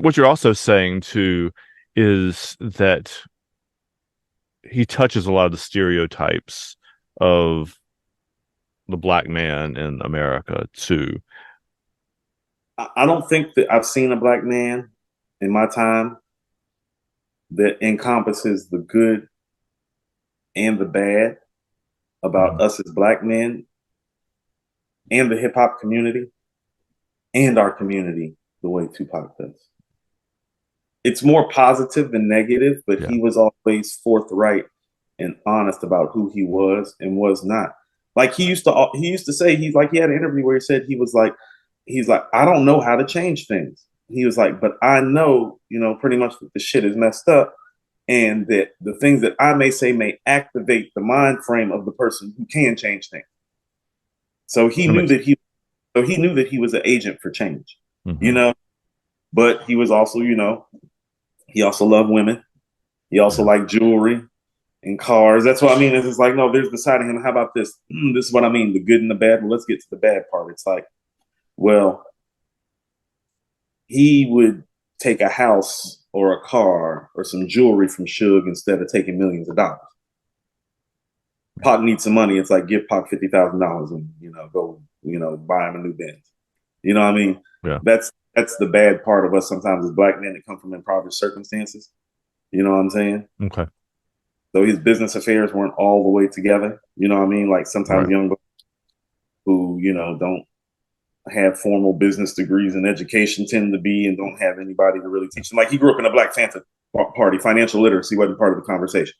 what you're also saying too is that he touches a lot of the stereotypes of the black man in America too. I don't think that I've seen a black man in my time that encompasses the good and the bad about Mhm. us as black men and the hip hop community and our community the way Tupac does. It's more positive than negative, but Yeah. he was always forthright and honest about who he was and was not. Like he used to say he had an interview where he said he's like I don't know how to change things. He was like, but I know, pretty much that the shit is messed up and that the things that I may say may activate the mind frame of the person who can change things. So he That knew makes. that he was an agent for change, you Mhm. know, but he was also, he also loved women. He also Yeah. liked jewelry and cars. That's what I mean. It's just like, no, there's the side of him. How about this? This is what I mean, the good and the bad. Well, let's get to the bad part. It's like, well, he would take a house or a car or some jewelry from Suge instead of taking millions of dollars. Pac needs some money. It's like give Pac $50,000 and go buy him a new Benz. You know what I mean? Yeah. That's the bad part of us sometimes as black men that come from impoverished circumstances. You know what I'm saying? Okay. So his business affairs weren't all the way together. You know what I mean? Like sometimes Right. young who don't have formal business degrees and education tend to be and don't have anybody to really Yeah. teach them. Like he grew up in a Black Panther party. Financial literacy wasn't part of the conversation.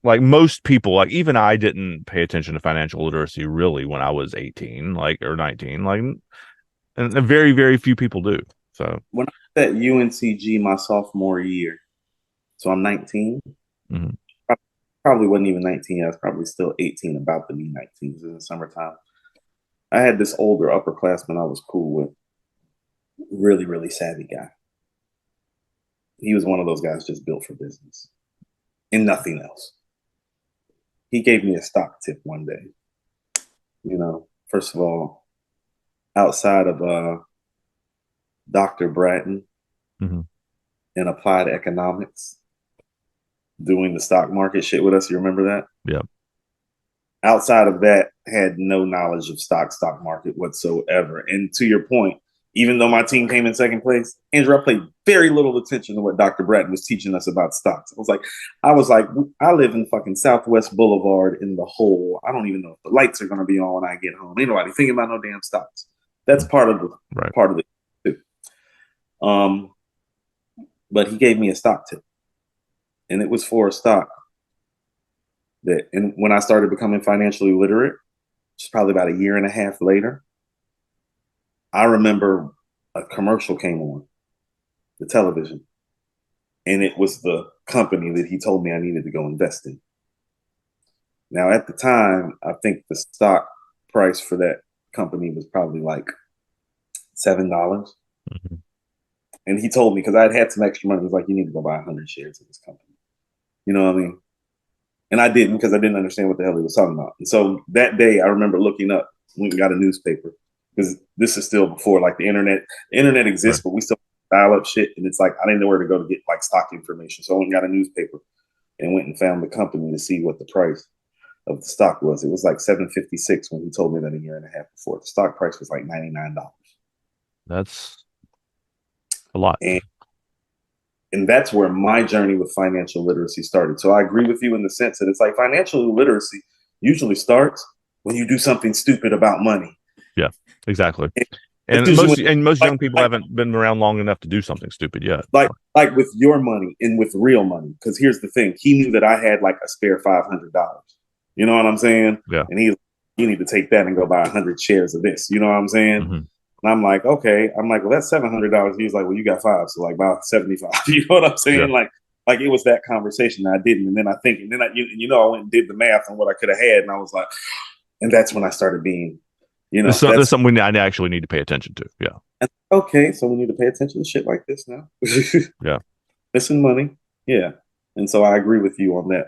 Like most people, like even I didn't pay attention to financial literacy really when I was 18, like or 19, like, and very, very few people do. So, When I was at UNCG my sophomore year, so I'm 19. mhm. Probably wasn't even 19. I was probably still 18, about to be 19. It was in the summertime. I had this older upperclassman I was cool with, really, really savvy guy. He was one of those guys just built for business and nothing else. He gave me a stock tip one day. First of all, outside of Dr. Bratton Mhm. in applied economics doing the stock market shit with us, you remember that? Yeah. Outside of that, had no knowledge of stock market whatsoever. And to your point, even though my team came in second place, Andrew, I paid very little attention to what Dr. Bratton was teaching us about stocks. I was like, I live in fucking Southwest Boulevard in the hole. I don't even know if the lights are gonna be on when I get home. Ain't nobody thinking about no damn stocks. That's Mhm. part of the Right. part of it. Um, but he gave me a stock tip, and it was for a stock that, and when I started becoming financially literate, which is probably about a year and a half later, I remember a commercial came on the television, and it was the company that he told me I needed to go invest in. Now, at the time, I think the stock price for that company was probably like $7. Mhm. And he told me, because I'd had some extra money, he was like, you need to go buy 100 shares of this company. You know what I mean? And I didn't, because I didn't understand what the hell he was talking about. And so that day, I remember looking up, we got a newspaper, because this is still before like the internet. The internet Right. exists, but we still dial up shit. And it's like, I didn't know where to go to get like stock information. So I went and got a newspaper and went and found the company to see what the price of the stock was. It was like 756 when he told me that a year and a half before. The stock price was like $99. That's a lot. And and that's where my journey with financial literacy started. So I agree with you in the sense that it's like financial literacy usually starts when you do something stupid about money. Yeah, exactly. It's And usually most like young people like haven't been around long enough to do something stupid yet. like like with your money and with real money. Because here's the thing: he knew that I had like a spare $500. You know what I'm saying? Yeah. And you need to take that and go buy 100 shares of this. You know what I'm saying? Hmm. And I'm like, okay. I'm like, well, that's $700. He was like, well, you got five, so like about 75. You know what I'm Yeah. saying? Like it was that conversation. I didn't, and then I think, and then I went and did the math on what I could have had, and I was like, and that's when I started being, There's that's something we actually need to pay attention to. Yeah. okay. So we need to pay attention to shit like this now. Yeah. Missing money, yeah. And so I agree with you on that.